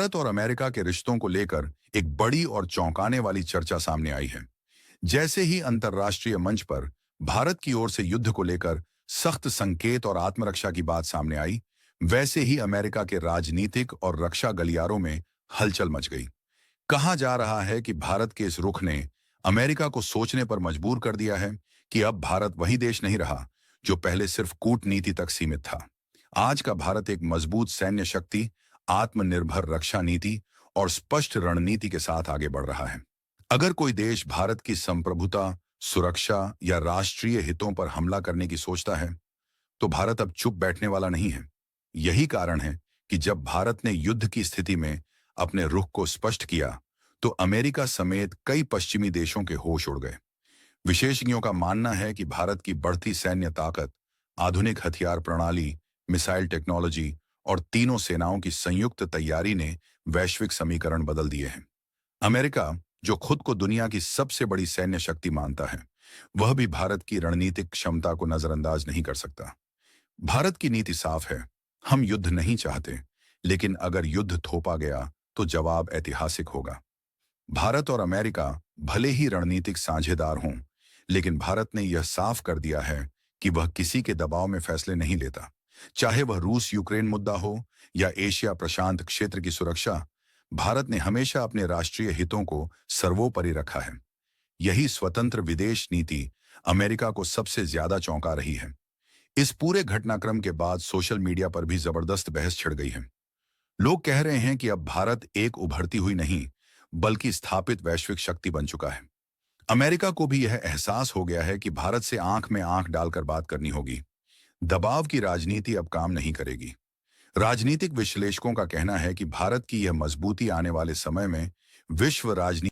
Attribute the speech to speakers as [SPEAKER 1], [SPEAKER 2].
[SPEAKER 1] भारत और अमेरिका के रिश्तों को लेकर एक बड़ी और चौंकाने वाली चर्चा सामने आई है। जैसे ही अंतर्राष्ट्रीय मंच पर भारत की ओर से युद्ध को लेकर सख्त संकेत और आत्मरक्षा की बात सामने आई, वैसे ही अमेरिका के राजनीतिक और रक्षा गलियारों में हलचल मच गई। कहा जा रहा है कि भारत के इस रुख ने अमेरिका को सोचने पर मजबूर कर दिया है कि अब भारत वही देश नहीं रहा जो पहले सिर्फ कूटनीति तक सीमित था। आज का भारत एक मजबूत सैन्य शक्ति, आत्मनिर्भर रक्षा नीति और स्पष्ट रणनीति के साथ आगे बढ़ रहा है। अगर कोई देश भारत की संप्रभुता, सुरक्षा या राष्ट्रीय हितों पर हमला करने की सोचता है, तो भारत अब चुप बैठने वाला नहीं है। यही कारण है कि जब भारत ने युद्ध की स्थिति में अपने रुख को स्पष्ट किया, तो अमेरिका समेत कई पश्चिमी देशों के होश उड़ गए। विशेषज्ञों का मानना है कि भारत की बढ़ती सैन्य ताकत, आधुनिक हथियार प्रणाली, मिसाइल टेक्नोलॉजी और तीनों सेनाओं की संयुक्त तैयारी ने वैश्विक समीकरण बदल दिए हैं। अमेरिका, जो खुद को दुनिया की सबसे बड़ी सैन्य शक्ति मानता है, वह भी भारत की रणनीतिक क्षमता को नजरअंदाज नहीं कर सकता। भारत की नीति साफ है, हम युद्ध नहीं चाहते, लेकिन अगर युद्ध थोपा गया तो जवाब ऐतिहासिक होगा। भारत और अमेरिका भले ही रणनीतिक साझेदार हों, लेकिन भारत ने यह साफ कर दिया है कि वह किसी के दबाव में फैसले नहीं लेता। चाहे वह रूस यूक्रेन मुद्दा हो या एशिया प्रशांत क्षेत्र की सुरक्षा, भारत ने हमेशा अपने राष्ट्रीय हितों को सर्वोपरि रखा है। यही स्वतंत्र विदेश नीति अमेरिका को सबसे ज्यादा चौंका रही है। इस पूरे घटनाक्रम के बाद सोशल मीडिया पर भी जबरदस्त बहस छिड़ गई है। लोग कह रहे हैं कि अब भारत एक उभरती हुई नहीं, बल्कि स्थापित वैश्विक शक्ति बन चुका है। अमेरिका को भी यह एहसास हो गया है कि भारत से आंख में आंख डालकर बात करनी होगी। दबाव की राजनीति अब काम नहीं करेगी। राजनीतिक विश्लेषकों का कहना है कि भारत की यह मजबूती आने वाले समय में विश्व राजनीति